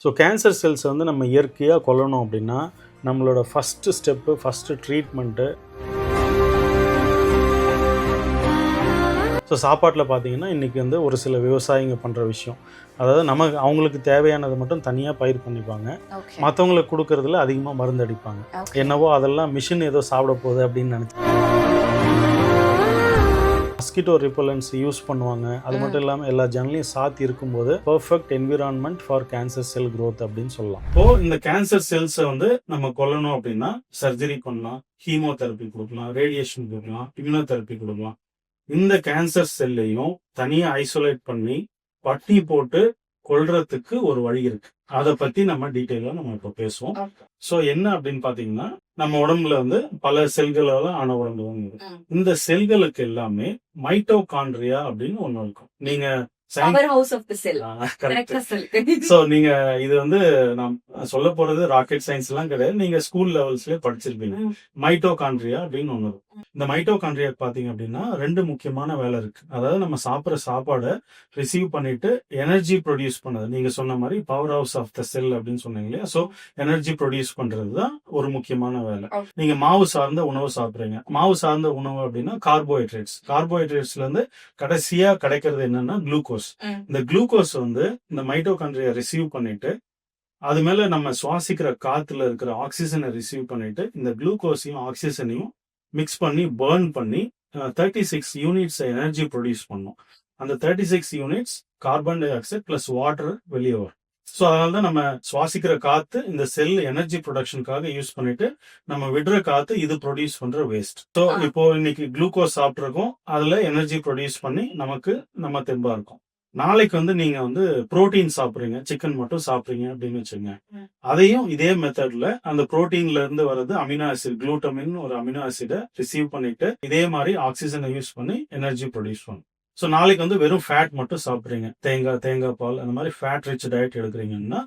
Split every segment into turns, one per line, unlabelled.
So cancer செல்ஸை வந்து நம்ம இயற்கையாக கொல்லணும் அப்படின்னா நம்மளோட first step, first treatment. So சாப்பாட்டில் பார்த்தீங்கன்னா இன்றைக்கி வந்து ஒரு சில விவசாயிங்க பண்ணுற விஷயம், அதாவது அவங்களுக்கு தேவையானதை மட்டும் தனியாக பயிர் பண்ணிப்பாங்க, மற்றவங்களுக்கு கொடுக்கறதுல அதிகமாக மருந்து அடிப்பாங்க. என்னவோ அதெல்லாம் மிஷின் ஏதோ சாப்பிட போகுது அப்படின்னு நினச்சி மஸ்கிட்டோ ரிப்பலன்ஸ் யூஸ் பண்ணுவாங்க. அது மட்டும் இல்லாமல் எல்லா ஜன்னலையும் சாத்தி இருக்கும்போது perfect environment for cancer cell growth அப்படின்னு சொல்லலாம். இப்போ இந்த கேன்சர் செல்ஸை வந்து நம்ம கொல்லணும் அப்படின்னா சர்ஜரி பண்ணலாம், ஹீமோதெரப்பி கொடுக்கலாம், ரேடியேஷன் கொடுக்கலாம், இம்யூனோதெரப்பி கொடுக்கலாம். இந்த கேன்சர் செல்லையும் தனியாக ஐசோலேட் பண்ணி பட்டி போட்டு கொல்றதுக்கு ஒரு வழி இருக்கு. அதை பத்தி நம்ம டீட்டெயிலா நம்ம இப்போ பேசுவோம். ஸோ என்ன அப்படின்னு பாத்தீங்கன்னா, நம்ம உடம்புல வந்து பல செல்களால ஆன உடம்பு. இந்த செல்களுக்கு எல்லாமே மைட்டோகாண்ட்ரியா அப்படின்னு ஒண்ணு இருக்கும். நீங்க நீங்க இது வந்து நான் சொல்ல போறது ராக்கெட் சயின்ஸ் எல்லாம் கிடையாது, நீங்க ஸ்கூல் லெவல்ஸ்லயே படிச்சிருப்பீங்க. மைட்டோகாண்ட்ரியா அப்படின்னு ஒண்ணு இருக்கும். இந்த மைட்டோகாண்ட்ரியா பாத்தீங்க அப்படின்னா ரெண்டு முக்கியமான வேலை இருக்கு. அதாவது நம்ம சாப்பிட்ற சாப்பாடை ரிசீவ் பண்ணிட்டு எனர்ஜி ப்ரொடியூஸ் பண்ணது. நீங்க சொன்ன மாதிரி பவர் ஹவுஸ் ஆஃப் த செல் அப்படின்னு சொன்னீங்க இல்லையா? ஸோ எனர்ஜி ப்ரொடியூஸ் பண்றதுதான் ஒரு முக்கியமான வேலை. நீங்க மாவு சார்ந்த உணவு சாப்பிடுறீங்க. மாவு சார்ந்த உணவு அப்படின்னா கார்போஹைட்ரேட்ஸ்ல இருந்து கடைசியா கிடைக்கிறது என்னன்னா குளுக்கோஸ். இந்த குளுக்கோஸ் வந்து இந்த மைட்டோகாண்ட்ரியா ரிசீவ் பண்ணிட்டு அது மேல நம்ம சுவாசிக்கிற காத்துல இருக்கிற ஆக்சிஜனை ரிசீவ் பண்ணிட்டு இந்த குளுக்கோஸையும் ஆக்சிஜனையும் மிக்ஸ் பண்ணி பர்ன் பண்ணி 36 யூனிட்ஸ் எனர்ஜி ப்ரொடியூஸ் பண்ணும். அந்த 36 units carbon di oxide plus water வெளியே வரும். ஸோ அதனாலதான் நம்ம சுவாசிக்கிற காத்து இந்த செல் எனர்ஜி ப்ரொடக்ஷனுக்காக யூஸ் பண்ணிட்டு நம்ம விடுற காத்து இது ப்ரொடியூஸ் பண்ற வேஸ்ட். ஸோ இப்போ இன்னைக்கு குளுக்கோஸ் சாப்பிட்ருக்கோம், அதுல எனர்ஜி ப்ரொடியூஸ் பண்ணி நம்ம தெம்பா இருக்கும். நாளைக்கு வந்து நீங்க வந்து புரோட்டீன் சாப்பிடுறீங்க, சிக்கன் மட்டும் சாப்பிடுறீங்க அப்படின்னு வச்சுங்க, அதையும் இதே மெத்தட்ல அந்த புரோட்டீன்ல இருந்து வர்றது அமினோ ஆசிட், குளூட்டமின் ஒரு அமினோ ஆசிடை ரிசீவ் பண்ணிட்டு இதே மாதிரி ஆக்சிஜனை யூஸ் பண்ணி எனர்ஜி ப்ரொடியூஸ் பண்ணும். ஸோ நாளைக்கு வந்து வெறும் ஃபேட் மட்டும் சாப்பிட்றீங்க, தேங்காய் பால் அந்த மாதிரி ஃபேட் ரிச் டயட் எடுக்கிறீங்கன்னா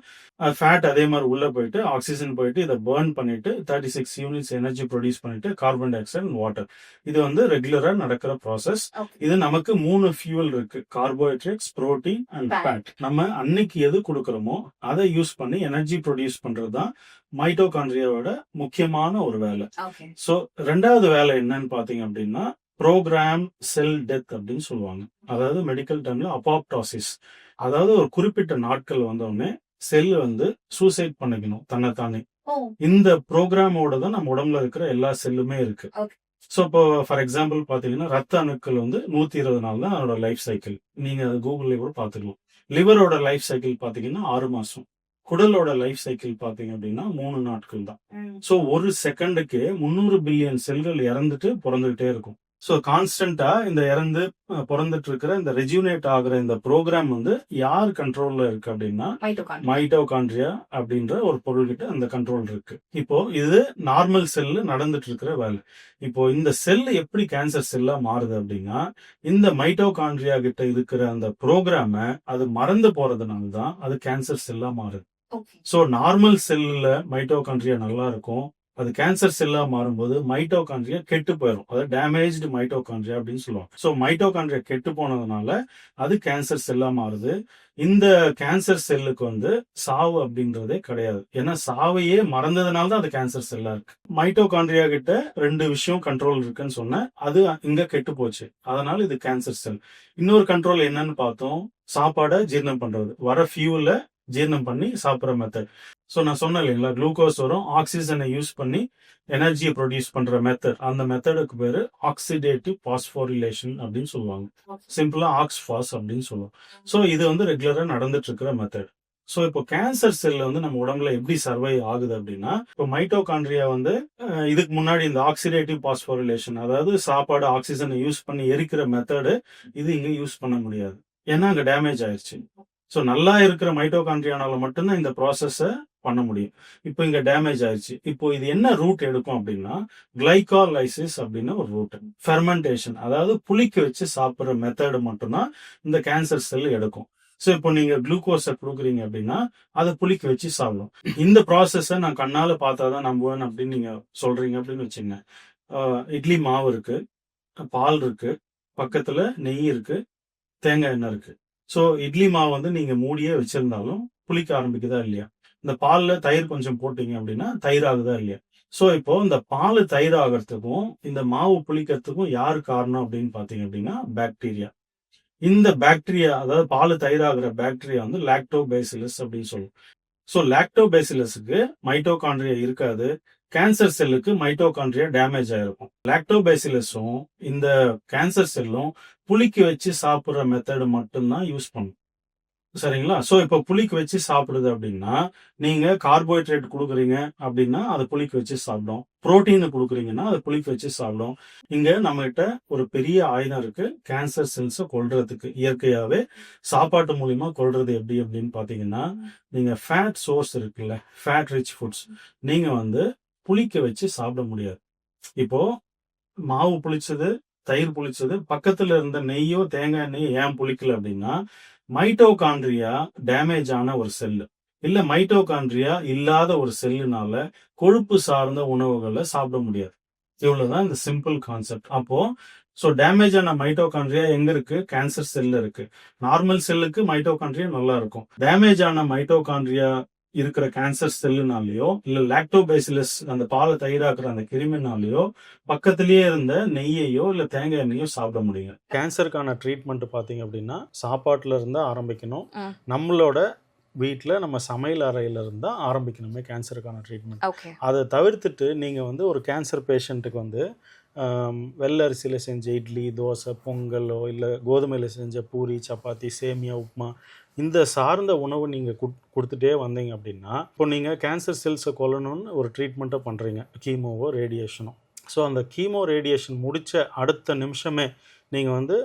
ஃபேட் அதே மாதிரி உள்ள போயிட்டு ஆக்சிஜன் போயிட்டு இதை பர்ன் பண்ணிட்டு 36 யூனிட்ஸ் எனர்ஜி ப்ரொடியூஸ் பண்ணிட்டு carbon di oxide and water. இது வந்து ரெகுலரா நடக்கிற ப்ராசஸ். இது நமக்கு 3 ஃபியூவல் இருக்கு, கார்போஹைட்ரேட்ஸ், புரோட்டீன் அண்ட் ஃபேட். நம்ம அன்னைக்கு எது கொடுக்குறோமோ அதை யூஸ் பண்ணி எனர்ஜி ப்ரொடியூஸ் பண்றதுதான் மைட்டோகாண்ட்ரியாவோட முக்கியமான ஒரு வேலை. ஸோ ரெண்டாவது வேலை என்னன்னு பாத்தீங்க அப்படின்னா ப்ரோக்ராம் செல் டெத் அப்படின்னு சொல்லுவாங்க. அதாவது மெடிக்கல் டேர்ம்ல அபாப்டாசிஸ். அதாவது ஒரு குறிப்பிட்ட நாட்கள் வந்தோடனே செல் வந்து சூசைட் பண்ணிக்கணும் தன்னைத்தானே. இந்த ப்ரோக்ராமோட தான் நம்ம உடம்புல இருக்கிற எல்லா செல்லுமே இருக்கு. ஸோ இப்போ ஃபார் எக்ஸாம்பிள் பாத்தீங்கன்னா ரத்த அணுக்கள் வந்து 120 நாள் தான் அதோட லைஃப் சைக்கிள். நீங்க கூகுள்ல கூட பாத்துக்கலாம். லிவரோட லைஃப் சைக்கிள் பாத்தீங்கன்னா 6 மாசம். குடலோட லைஃப் சைக்கிள் பாத்தீங்க அப்படின்னா 3 நாட்கள் தான். ஸோ ஒரு செகண்டுக்கு 300 பில்லியன் செல்கள் இறந்துட்டு பிறந்துகிட்டே இருக்கும். ஸோ கான்ஸ்டன்டா இந்த இறந்து பிறந்துட்டு இருக்கிற இந்த ரெஜியூனேட் ஆகுற இந்த ப்ரோக்ராம் வந்து யார் கண்ட்ரோல்ல இருக்கு அப்படின்னா மைட்டோகாண்ட்ரியா அப்படின்ற ஒரு பொருள்கிட்ட அந்த கண்ட்ரோல் இருக்கு. இப்போ இது நார்மல் செல்லு நடந்துட்டு இருக்கிற வேலை. இப்போ இந்த செல் எப்படி கேன்சர் செல்லா மாறுது அப்படின்னா இந்த மைட்டோகாண்ட்ரியா கிட்ட இருக்கிற அந்த ப்ரோக்ராம அது மறந்து போறதுனால தான் அது கேன்சர் செல்லா மாறுது. ஸோ நார்மல் செல்லுல மைட்டோகாண்ட்ரியா நல்லா இருக்கும், அது கேன்சர் செல்லா மாறும்போது மைட்டோகாண்ட்ரியா கெட்டு போயிடும். அதாவது டேமேஜ்டு மைட்டோகாண்ட்ரியா அப்படின்னு சொல்லுவாங்க. ஸோ மைட்டோகாண்ட்ரியா கெட்டு போனதுனால அது கேன்சர் செல்லா மாறுது. இந்த கேன்சர் செல்லுக்கு வந்து சாவு அப்படின்றதே கிடையாது. ஏன்னா சாவையே மறந்ததுனால தான் அது கேன்சர் செல்லா இருக்கு. மைட்டோகாண்ட்ரியா கிட்ட 2 விஷயம் கண்ட்ரோல் இருக்குன்னு சொன்னேன், அது இங்க கெட்டு போச்சு, அதனால இது கேன்சர் செல். இன்னொரு கண்ட்ரோல் என்னன்னு பார்த்தோம், சாப்பாடை ஜீரணம் பண்றது, வர ஃபியூல ஜீரணம் பண்ணி சாப்பிட்ற மெத்தட். ஸோ நான் சொன்னேன் இல்லைங்களா, குளுக்கோஸ் வரும், ஆக்சிஜனை யூஸ் பண்ணி எனர்ஜியை ப்ரொடியூஸ் பண்ற மெத்தட். அந்த மெத்தடுக்கு பேரு ஆக்சிடேட்டிவ் பாஸ்போரிலேஷன் அப்படின்னு சொல்லுவாங்க. சிம்பிளா ஆக்ஸ்பாஸ் அப்படின்னு சொல்லுவோம். ஸோ இது வந்து ரெகுலரா நடந்துட்டு இருக்கிற மெத்தட். ஸோ இப்போ கேன்சர் செல் வந்து நம்ம உடம்புல எப்படி சர்வை ஆகுது அப்படின்னா, இப்போ மைட்டோகாண்ட்ரியா வந்து இதுக்கு முன்னாடி இந்த ஆக்சிடேட்டிவ் பாஸ்போரிலேஷன், அதாவது சாப்பாடு ஆக்சிஜனை யூஸ் பண்ணி எரிக்கிற மெத்தடு இது இங்க யூஸ் பண்ண முடியாது, ஏன்னா அங்க டேமேஜ் ஆயிடுச்சு. ஸோ நல்லா இருக்கிற மைட்டோகாண்ட்ரியானால மட்டும்தான் இந்த ப்ராசஸை பண்ண முடியும். இப்போ இங்க டேமேஜ் ஆயிடுச்சு. இப்போ இது என்ன ரூட் எடுக்கும் அப்படின்னா கிளைகாலைசிஸ் அப்படின்னு ஒரு ரூட். ஃபெர்மெண்டேஷன், அதாவது புளிக்க வச்சு சாப்பிட்ற மெத்தடு மட்டும்தான் இந்த கேன்சர் செல் எடுக்கும். ஸோ இப்போ நீங்க குளுக்கோஸை கொடுக்குறீங்க அப்படின்னா அதை புளிக்க வச்சு சாப்பிடும். இந்த ப்ராசஸை நான் கண்ணால பார்த்தாதான் நம்புவேன் அப்படின்னு நீங்க சொல்றீங்க அப்படின்னு வச்சுங்க. இட்லி மாவு இருக்கு, பால் இருக்கு, பக்கத்துல நெய் இருக்கு, தேங்காய் எண்ணெய் இருக்கு. ஸோ இட்லி மாவு வந்து நீங்க மூடியே வச்சிருந்தாலும் புளிக்க ஆரம்பிக்குதா இல்லையா? இந்த பால்ல தயிர் கொஞ்சம் போட்டீங்க அப்படின்னா தயிர் ஆகுதா இல்லையா? ஸோ இப்போ இந்த பால் தயிர் ஆகிறதுக்கும் இந்த மாவு புளிக்கிறதுக்கும் யார் காரணம் அப்படின்னு பார்த்தீங்க அப்படின்னா பாக்டீரியா. இந்த பாக்டீரியா, அதாவது பால் தயிராகிற பாக்டீரியா வந்து லாக்டோபேசிலஸ் அப்படின்னு சொல்லுவோம். ஸோ லாக்டோபேசிலஸுக்கு மைட்டோகாண்ட்ரியா இருக்காது. கேன்சர் செல்லுக்கு மைட்டோகாண்ட்ரியா டேமேஜ் ஆயிருக்கும். லாக்டோபேசிலஸும் இந்த கேன்சர் செல்லும் புளிக்க வச்சு சாப்பிடுற மெத்தட் மட்டும்தான் யூஸ் பண்ணும். சரிங்களா? ஸோ இப்போ புளிக்க வச்சு சாப்பிடுது அப்படின்னா, நீங்க கார்போஹைட்ரேட் குடுக்குறீங்க அப்படின்னா, அத புளிக்க வச்சு சாப்பிடும். புரோட்டீன் குடுக்குறீங்கன்னா, அத புளிக்க வச்சு சாப்பிடும். இங்க நம்மகிட்ட ஒரு பெரிய ஆயுதம் இருக்கு. கேன்சர் செல்ஸ கொல்றதுக்கு. இயற்கையாவே சாப்பாட்டு மூலியமா கொல்றது எப்படி அப்படின்னு பார்த்தீங்கன்னா, நீங்க ஃபேட் சோர்ஸ் இருக்குல்ல, ஃபேட் ரிச் ஃபுட்ஸ் நீங்க வந்து புளிக்க வச்சு சாப்பிட முடியாது. இப்போ மாவு புளிச்சது, தயிர் புளிச்சது, பக்கத்துல இருந்த நெய்யோ, தேங்காய் எண்ணெயோ ஏன் புளிக்கல அப்படின்னா, மைட்டோகாண்ட்ரியா டேமேஜ் ஆன ஒரு செல்லு. இல்ல மைட்டோகாண்ட்ரியா இல்லாத ஒரு செல்லுனால கொழுப்பு சார்ந்த உணவுகளை சாப்பிட முடியாது. இவ்வளவுதான் இந்த சிம்பிள் கான்செப்ட். அப்போ டேமேஜ் ஆன மைட்டோகாண்ட்ரியா எங்க இருக்கு? கேன்சர் செல்ல இருக்கு. நார்மல் செல்லுக்கு மைட்டோகாண்ட்ரியா நல்லா இருக்கும். டேமேஜ் ஆன மைட்டோகாண்ட்ரியா இருக்கிற கேன்சர் செல்லுனாலயோ இல்ல லாக்டோபேசிலஸ் அந்த பாலை தயிராக்குற அந்த கிருமினாலயோ பக்கத்திலேயே இருந்த நெய்யையோ இல்ல தேங்காய் எண்ணெயோ சாப்பிட முடியும். கேன்சருக்கான ட்ரீட்மெண்ட் பாத்தீங்க அப்படின்னா சாப்பாட்டுல இருந்து ஆரம்பிக்கணும். நம்மளோட வீட்டில் நம்ம சமையல் அறையில இருந்தா ஆரம்பிக்கணுமே கேன்சருக்கான ட்ரீட்மெண்ட். அதை தவிர்த்துட்டு நீங்க வந்து ஒரு கேன்சர் பேஷண்ட்டுக்கு வந்து வெள்ளை அரிசியில் செஞ்ச இட்லி, தோசை, பொங்கலோ இல்லை கோதுமையில் செஞ்ச பூரி, சப்பாத்தி, சேமியா, உப்புமா இந்த சார்ந்த உணவு நீங்கள் கொடுத்துட்டே வந்தீங்க அப்படின்னா, இப்போ நீங்கள் கேன்சர் செல்ஸை கொல்லணும்னு ஒரு ட்ரீட்மெண்ட்டை பண்ணுறீங்க, கீமோவோ ரேடியேஷனோ. ஸோ அந்த கீமோ ரேடியேஷன் முடித்த அடுத்த நிமிஷமே நீங்கள் வந்து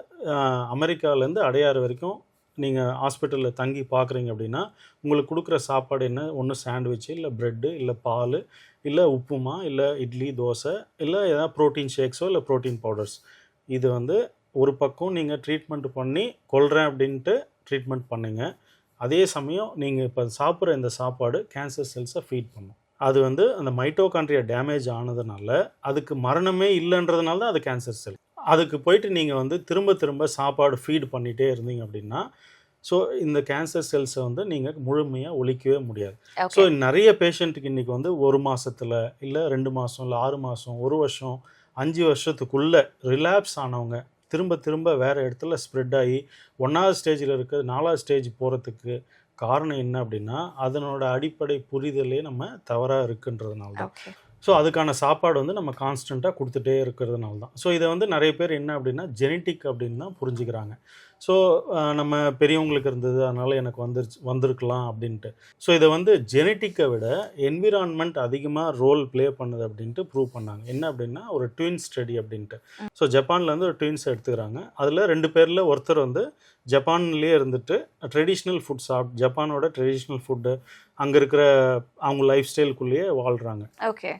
அமெரிக்காவிலேருந்து அடையாறு வரைக்கும் நீங்கள் ஹாஸ்பிட்டலில் தங்கி பார்க்குறீங்க அப்படின்னா, உங்களுக்கு கொடுக்குற சாப்பாடு என்ன? ஒன்று சாண்ட்விட்சு, இல்லை ப்ரெட்டு, இல்லை பால், இல்லை உப்புமா, இல்லை இட்லி, தோசை, இல்லை ஏதாவது ப்ரோட்டீன் ஷேக்ஸோ இல்லை ப்ரோட்டீன் பவுடர்ஸ். இது வந்து ஒரு பக்கம் நீங்கள் ட்ரீட்மெண்ட் பண்ணி கொல்றேன் அப்படின்ட்டு ட்ரீட்மெண்ட் பண்ணுங்க. அதே சமயம் நீங்கள் இப்போ சாப்பிட்ற இந்த சாப்பாடு கேன்சர் செல்ஸை ஃபீட் பண்ணும். அது வந்து அந்த மைட்டோகாண்ட்ரியா டேமேஜ் ஆனதுனால அதுக்கு மரணமே இல்லைன்றதுனால தான் அது கேன்சர் செல். அதுக்கு போயிட்டு நீங்கள் வந்து திரும்ப திரும்ப சாப்பாடு ஃபீட் பண்ணிகிட்டே இருந்தீங்க அப்படின்னா, ஸோ இந்த கேன்சர் செல்ஸை வந்து நீங்கள் முழுமையாக ஒழிக்கவே முடியாது. ஸோ நிறைய பேஷண்ட்டுக்கு இன்றைக்கி வந்து 1 மாதத்தில் இல்லை 2 மாதம் இல்லை 6 மாதம் 1 வருஷம் 5 வருஷத்துக்குள்ளே ரிலாப்ஸ் ஆனவங்க திரும்ப திரும்ப வேறு இடத்துல ஸ்ப்ரெட் ஆகி 1வது ஸ்டேஜில் இருக்க 4வது ஸ்டேஜ் போகிறதுக்கு காரணம் என்ன அப்படின்னா, அதனோட அடிப்படை புரிதலே நம்ம தவறாக இருக்குன்றதுனால தான். ஸோ அதுக்கான சாப்பாடு வந்து நம்ம கான்ஸ்டண்ட்டாக கொடுத்துட்டே இருக்கிறதுனால தான். ஸோ இதை வந்து நிறைய பேர் என்ன அப்படின்னா ஜெனட்டிக் அப்படின்னு தான் புரிஞ்சுக்கிறாங்க. ஸோ நம்ம பெரியவங்களுக்கு இருந்தது அதனால் எனக்கு வந்திருக்கலாம் அப்படின்ட்டு. ஸோ இதை வந்து ஜெனட்டிக்கை விட என்விரான்மெண்ட் அதிகமாக ரோல் ப்ளே பண்ணுது அப்படின்ட்டு ப்ரூவ் பண்ணாங்க. என்ன அப்படின்னா ஒரு ட்வின் ஸ்டடி அப்படின்ட்டு. ஸோ ஜப்பான்லேருந்து ஒரு ட்வின்ஸ் எடுத்துக்கிறாங்க. அதில் 2 பேரில் ஒருத்தர் வந்து ஜப்பான்லேயே இருந்துட்டு ட்ரெடிஷ்னல் ஃபுட் ஜப்பானோட ட்ரெடிஷ்னல் ஃபுட்டு அங்கே இருக்கிற அவங்க லைஃப் ஸ்டைலுக்குள்ளேயே வாழ்கிறாங்க. ஓகே.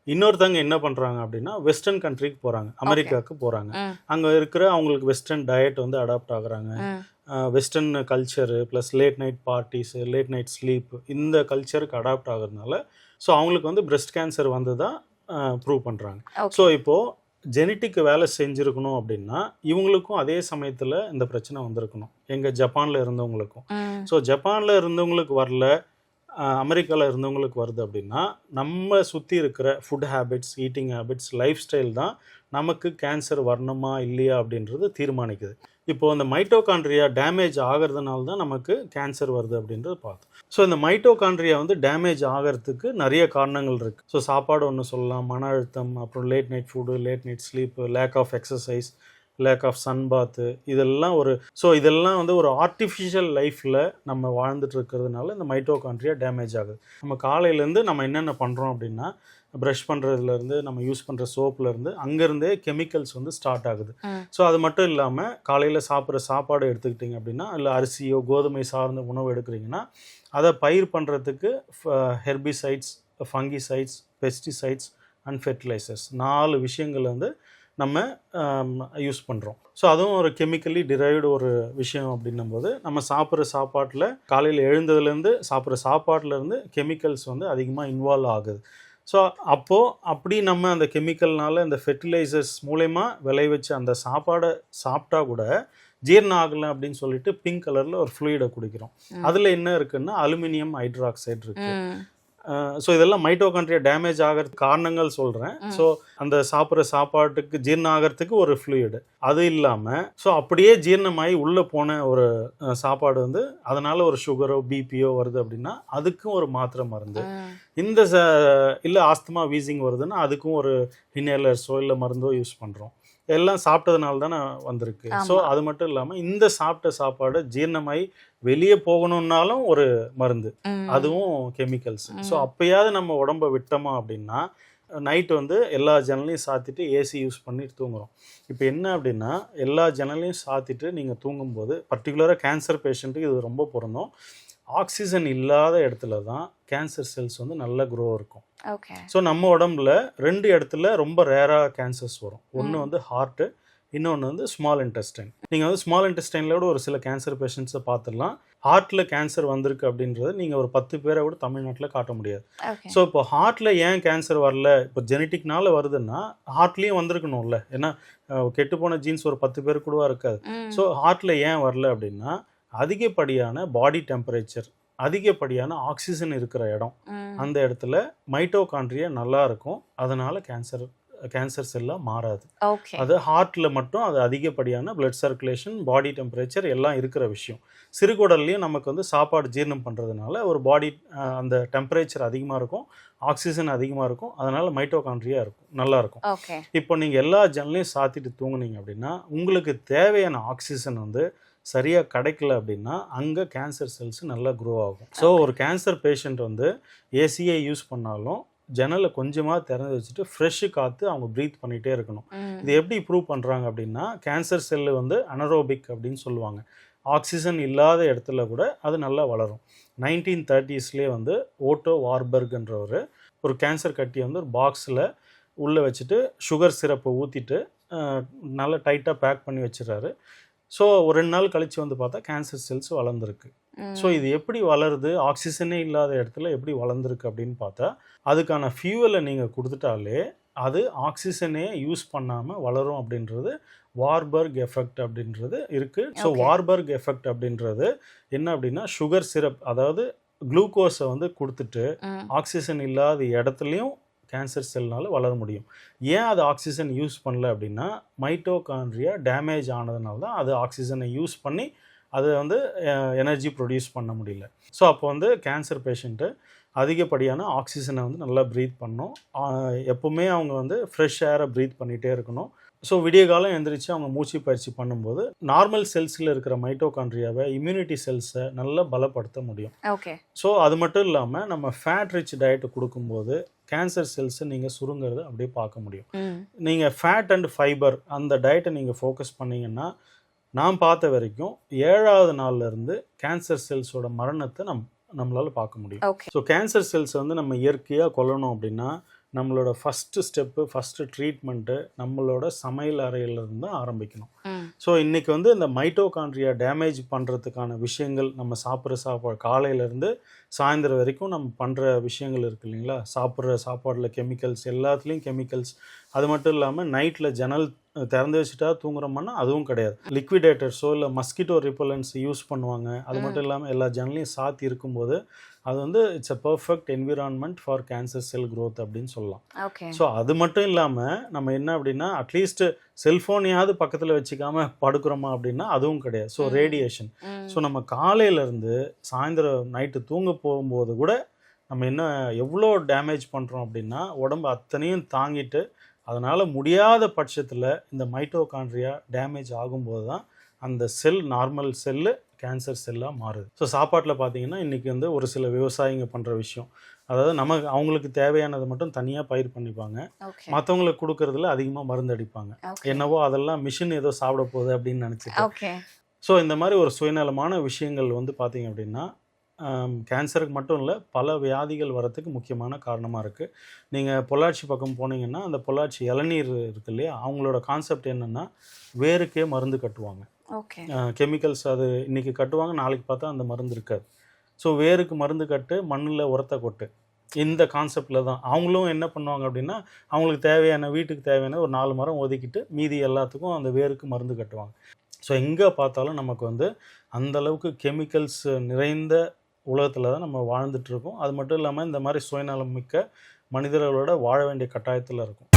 இன்னொருத்தவங்க என்ன பண்ணுறாங்க அப்படின்னா வெஸ்டர்ன் கண்ட்ரிக்கு போகிறாங்க, அமெரிக்காவுக்கு போகிறாங்க. அங்கே இருக்கிற அவங்களுக்கு வெஸ்டர்ன் டயட் வந்து அடாப்ட் ஆகுறாங்க. Western culture plus late night parties, late night sleep இந்த கல்ச்சருக்கு அடாப்ட் ஆகுறதுனால ஸோ அவங்களுக்கு வந்து பிரெஸ்ட் கேன்சர் வந்து தான் ப்ரூவ் பண்ணுறாங்க. ஸோ இப்போது ஜெனட்டிக் வேலை செஞ்சுருக்கணும் அப்படின்னா இவங்களுக்கும் அதே சமயத்தில் இந்த பிரச்சனை வந்திருக்கணும், எங்கள் ஜப்பானில் இருந்தவங்களுக்கும். ஸோ ஜப்பானில் இருந்தவங்களுக்கு வரல, அமெரிக்காவில் இருந்தவங்களுக்கு வருது அப்படின்னா நம்ம சுற்றி இருக்கிற food habits, eating habits, life style தான் நமக்கு கேன்சர் வரணுமா இல்லையா அப்படின்றது தீர்மானிக்குது. இப்போது அந்த மைட்டோகாண்ட்ரியா டேமேஜ் ஆகிறதுனால தான் நமக்கு கேன்சர் வருது அப்படின்றது பார்த்தோம். ஸோ இந்த மைட்டோகாண்ட்ரியா வந்து டேமேஜ் ஆகிறதுக்கு நிறைய காரணங்கள் இருக்குது. ஸோ சாப்பாடு ஒன்று சொல்லலாம், மன அழுத்தம், அப்புறம் late night food, late night sleep, lack of exercise, lack of sun bath, இதெல்லாம் இதெல்லாம் வந்து ஒரு ஆர்டிஃபிஷியல் லைஃப்பில் நம்ம வாழ்ந்துட்டு இருக்கிறதுனால இந்த மைட்டோகாண்ட்ரியா டேமேஜ் ஆகுது. நம்ம காலையிலேருந்து நம்ம என்னென்ன பண்ணுறோம் அப்படின்னா ப்ரஷ் பண்ணுறதுலேருந்து நம்ம யூஸ் பண்ணுற சோப்லேருந்து அங்கேருந்தே கெமிக்கல்ஸ் வந்து ஸ்டார்ட் ஆகுது. ஸோ அது மட்டும் இல்லாமல் காலையில் சாப்பிட்ற சாப்பாடு எடுத்துக்கிட்டிங்க அப்படின்னா இல்லை அரிசியோ கோதுமை சார்ந்த உணவு எடுக்கிறீங்கன்னா அதை பயிர் பண்ணுறதுக்கு herbicides, fungicides, pesticides and fertilizers 4 விஷயங்கள் வந்து நம்ம யூஸ் பண்ணுறோம். ஸோ அதுவும் ஒரு கெமிக்கலி டிரைவ்டு ஒரு விஷயம் அப்படின்னும் போது நம்ம சாப்பிட்ற சாப்பாட்டில் காலையில் எழுந்ததுலேருந்து சாப்பிட்ற சாப்பாட்டிலேருந்து கெமிக்கல்ஸ் வந்து அதிகமாக இன்வால்வ் ஆகுது. ஸோ அப்போது அப்படி நம்ம அந்த கெமிக்கல்னால இந்த ஃபெர்டிலைசர்ஸ் மூலயமா விளைவிச்ச அந்த சாப்பாடை சாப்பிட்டா கூட ஜீரணம் ஆகலை அப்படின்னு சொல்லிட்டு பிங்க் கலரில் ஒரு ஃப்ளூயிடை குடிக்கிறோம். அதில் என்ன இருக்குன்னா அலுமினியம் ஹைட்ராக்சைடு இருக்கு. ஸோ இதெல்லாம் மைட்டோகாண்ட்ரியா டேமேஜ் ஆகிறதுக்கு காரணங்கள் சொல்கிறேன். ஸோ அந்த சாப்பிட்ற சாப்பாட்டுக்கு ஜீரணம் ஆகிறதுக்கு ஒரு ஃப்ளூயிடு, அது இல்லாமல் ஸோ அப்படியே ஜீரணமாகி உள்ளே போன ஒரு சாப்பாடு வந்து அதனால் ஒரு சுகரோ பிபியோ வருது அப்படின்னா அதுக்கும் ஒரு மாத்திரை மருந்து. இந்த இல்லை ஆஸ்துமா வீசிங் வருதுன்னா அதுக்கும் ஒரு இன்ஹேலர்ஸோ இல்லை மருந்தோ யூஸ் பண்ணுறோம். எல்லாம் சாப்பிட்டதுனால தானே வந்திருக்கு. ஸோ அது மட்டும் இல்லாமல் இந்த சாப்பிட்ட சாப்பாடு ஜீரணமாகி வெளியே போகணும்னாலும் ஒரு மருந்து, அதுவும் கெமிக்கல்ஸ். ஸோ அப்பயாவது நம்ம உடம்பை விட்டோமா அப்படின்னா நைட்டு வந்து எல்லா ஜன்னலையும் சாத்திட்டு ஏசி யூஸ் பண்ணி தூங்குறோம். இப்போ என்ன அப்படின்னா எல்லா ஜன்னலையும் சாத்திட்டு நீங்கள் தூங்கும்போது பர்டிகுலராக கேன்சர் பேஷண்ட்டுக்கு இது ரொம்ப பொருந்தும். ஆக்சிஜன் இல்லாத இடத்துல தான் கேன்சர் செல்ஸ் வந்து நல்ல க்ரோ இருக்கும். ஸோ நம்ம உடம்புல 2 இடத்துல ரொம்ப ரேராக கேன்சர்ஸ் வரும். ஒன்று வந்து ஹார்ட்டு, இன்னொன்று வந்து ஸ்மால் இன்டெஸ்டைன். நீங்கள் வந்து ஸ்மால் இன்டெஸ்டைனில் ஒரு சில கேன்சர் பேஷண்ட்ஸை பார்த்துடலாம். ஹார்ட்டில் கேன்சர் வந்திருக்கு அப்படின்றது நீங்கள் ஒரு 10 பேரை கூட தமிழ்நாட்டில் காட்ட முடியாது. ஸோ இப்போ ஹார்ட்டில் ஏன் கேன்சர் வரல, இப்போ ஜெனட்டிக்னால வருதுன்னா ஹார்ட்லேயும் வந்திருக்கணும்ல. ஏன்னா கெட்டுப்போன ஜீன்ஸ் ஒரு 10 பேர் கூட இருக்காது. ஸோ ஹார்ட்டில் ஏன் வரல அப்படின்னா அதிகப்படியான பாடி டெம்பரேச்சர், அதிகப்படியான ஆக்சிஜன் இருக்கிற இடம், அந்த இடத்துல மைட்டோகாண்ட்ரியா நல்லா இருக்கும். அதனால கேன்சர் செல்லாக மாறாது. அது ஹார்ட்டில் மட்டும் அது அதிகப்படியான பிளட் சர்க்குலேஷன், பாடி டெம்பரேச்சர் எல்லாம் இருக்கிற விஷயம். சிறுகுடல்லையும் நமக்கு வந்து சாப்பாடு ஜீரணம் பண்ணுறதுனால ஒரு பாடி அந்த டெம்பரேச்சர் அதிகமாக இருக்கும், ஆக்சிஜன் அதிகமாக இருக்கும். அதனால் மைட்டோகாண்ட்ரியா இருக்கும், நல்லா இருக்கும். இப்போ நீங்கள் எல்லா ஜன்னலையும் சாத்திட்டு தூங்குனீங்க அப்படின்னா உங்களுக்கு தேவையான ஆக்சிஜன் வந்து சரியாக கிடைக்கல அப்படின்னா அங்கே கேன்சர் செல்ஸ் நல்லா க்ரோ ஆகும். ஸோ ஒரு கேன்சர் பேஷண்ட் வந்து ஏசியை யூஸ் பண்ணாலும் ஜன்னலை கொஞ்சமாக திறந்து வச்சுட்டு ஃப்ரெஷ்ஷு காற்று அவங்க ப்ரீத் பண்ணிகிட்டே இருக்கணும். இது எப்படி ப்ரூவ் பண்ணுறாங்க அப்படின்னா கேன்சர் செல்லு வந்து அனரோபிக் அப்படின்னு சொல்லுவாங்க. ஆக்சிஜன் இல்லாத இடத்துல கூட அது நல்லா வளரும். 1930s வந்து ஓட்டோ வார்பர்க்ன்றவர் ஒரு கேன்சர் கட்டியை வந்து ஒரு பாக்ஸில் உள்ளே வச்சுட்டு சுகர் சிரப்பை ஊற்றிட்டு நல்லா டைட்டாக பேக் பண்ணி வச்சிடறாரு. ஸோ ஒரு 2 நாள் கழித்து வந்து பார்த்தா கேன்சர் செல்ஸ் வளர்ந்துருக்கு. ஸோ இது எப்படி வளருது, ஆக்சிஜனே இல்லாத இடத்துல எப்படி வளர்ந்துருக்கு அப்படின்னு பார்த்தா அதுக்கான ஃபியூவலை நீங்கள் கொடுத்துட்டாலே அது ஆக்சிஜனே யூஸ் பண்ணாமல் வளரும் அப்படின்றது வார்பர்க் எஃபெக்ட் அப்படின்றது இருக்குது. ஸோ வார்பர்க் எஃபெக்ட் அப்படின்றது என்ன அப்படின்னா சுகர் சிரப், அதாவது குளுக்கோஸை வந்து கொடுத்துட்டு ஆக்சிஜன் இல்லாத இடத்துலையும் கேன்சர் செல்னால் வளர முடியும். ஏன் அது ஆக்சிஜன் யூஸ் பண்ணல அப்படின்னா மைட்டோகாண்ட்ரியா டேமேஜ் ஆனதுனால தான் அது ஆக்சிஜனை யூஸ் பண்ணி அதை வந்து எனர்ஜி ப்ரொடியூஸ் பண்ண முடியல. ஸோ அப்போ வந்து கேன்சர் பேஷண்ட்டு அதிகப்படியான ஆக்சிஜனை வந்து நல்லா ப்ரீத் பண்ணணும். எப்போவுமே அவங்க வந்து ஃப்ரெஷ் ஏரை ப்ரீத் பண்ணிகிட்டே இருக்கணும். ஸோ விடிய காலம் எழுந்திரிச்சு அவங்க மூச்சு பயிற்சி பண்ணும்போது நார்மல் செல்ஸில் இருக்கிற மைட்டோகாண்ட்ரியாவை, இம்யூனிட்டி செல்ஸை நல்லா பலப்படுத்த முடியும். ஸோ அது மட்டும் இல்லாமல் நம்ம ஃபேட் ரிச் டயட்டு கொடுக்கும்போது கேன்சர் செல்ஸை நீங்கள் சுருங்கிறத அப்படியே பார்க்க முடியும். நீங்கள் ஃபேட் அண்ட் ஃபைபர் அந்த டயட்டை நீங்கள் ஃபோக்கஸ் பண்ணிங்கன்னா நான் பார்த்த வரைக்கும் 7வது நாள்லேருந்து கேன்சர் செல்ஸோட மரணத்தை நம்மளால் பார்க்க முடியும். ஸோ கேன்சர் செல்ஸை வந்து நம்ம இயற்கையாக கொல்லணும் அப்படின்னா நம்மளோட ஃபஸ்ட்டு ஸ்டெப்பு, ஃபஸ்ட்டு ட்ரீட்மெண்ட்டு நம்மளோட சமையல் அறையிலிருந்து தான் ஆரம்பிக்கணும். ஸோ இன்றைக்கி வந்து இந்த மைட்டோகாண்ட்ரியா டேமேஜ் பண்ணுறதுக்கான விஷயங்கள் நம்ம சாப்பிட்ற சாப்பாடு காலையிலேருந்து சாயந்தரம் வரைக்கும் நம்ம பண்ணுற விஷயங்கள் இருக்குது இல்லைங்களா. சாப்பிட்ற சாப்பாடில் கெமிக்கல்ஸ், எல்லாத்துலேயும் கெமிக்கல்ஸ். அது மட்டும் இல்லாமல் நைட்டில் ஜன்னல் திறந்து வச்சுட்டா தூங்குறோம்னா அதுவும் கிடையாது. லிக்விடேட்டர்ஸோ இல்லை மஸ்கிட்டோ ரிப்பலன்ஸ் யூஸ் பண்ணுவாங்க. அது மட்டும் இல்லாமல் எல்லா ஜன்னலையும் சாத்தி இருக்கும்போது அது வந்து it's a perfect environment for cancer cell growth அப்படின்னு சொல்லலாம். ஸோ அது மட்டும் இல்லாமல் நம்ம என்ன அப்படின்னா அட்லீஸ்ட் செல்ஃபோனையாவது பக்கத்தில் வச்சுக்காம படுக்கிறோமா அப்படின்னா அதுவும் கிடையாது. So radiation. ஸோ நம்ம காலையிலேருந்து சாயந்தரம் நைட்டு தூங்க போகும்போது கூட நம்ம என்ன எவ்வளோ டேமேஜ் பண்ணுறோம் அப்படின்னா உடம்பு அத்தனையும் தாங்கிட்டு அதனால் முடியாத பட்சத்தில் இந்த மைட்டோகாண்ட்ரியா டேமேஜ் ஆகும்போது தான் அந்த செல் நார்மல் செல்லு கேன்சர் செல்லாக மாறுது. ஸோ சாப்பாட்டில் பார்த்தீங்கன்னா இன்றைக்கி வந்து ஒரு சில விவசாயிங்க பண்ணுற விஷயம், அதாவது அவங்களுக்கு தேவையானதை மட்டும் தனியாக பயிர் பண்ணிப்பாங்க, மற்றவங்களுக்கு கொடுக்கறதுல அதிகமாக மருந்து அடிப்பாங்க. என்னவோ அதெல்லாம் மிஷின் ஏதோ சாப்பிட போகுது அப்படின்னு நினச்சிட்டு. ஸோ இந்த மாதிரி ஒரு சுயநலமான விஷயங்கள் வந்து பார்த்தீங்க அப்படின்னா கேன்சருக்கு மட்டும் இல்லை பல வியாதிகள் வரத்துக்கு முக்கியமான காரணமாக இருக்குது. நீங்கள் பொள்ளாச்சி பக்கம் போனீங்கன்னா அந்த பொள்ளாச்சி இளநீர் இருக்கு இல்லையா, அவங்களோட கான்செப்ட் என்னென்னா வேருக்கே மருந்து கட்டுவாங்க. கெமிக்கல்ஸ் அது இன்றைக்கி கட்டுவாங்க, நாளைக்கு பார்த்தா அந்த மருந்து இருக்காது. ஸோ வேருக்கு மருந்து கட்டு, மண்ணில் உரத்தை கொட்டு, இந்த கான்செப்டில் தான் அவங்களும் என்ன பண்ணுவாங்க அப்படின்னா அவங்களுக்கு தேவையான வீட்டுக்கு தேவையான ஒரு 4 மரம் ஒதுக்கிட்டு மீதி எல்லாத்துக்கும் அந்த வேருக்கு மருந்து கட்டுவாங்க. ஸோ
ஸோ எங்கே பார்த்தாலும் நமக்கு வந்து அந்த அளவுக்கு கெமிக்கல்ஸ் நிறைந்த உலகத்தில் தான் நம்ம வாழ்ந்துட்டு இருக்கோம். அது மட்டும் இல்லாமல் இந்த மாதிரி சுயநலம் மிக்க மனிதர்களோட வாழ வேண்டிய கட்டாயத்தில் இருக்கும்.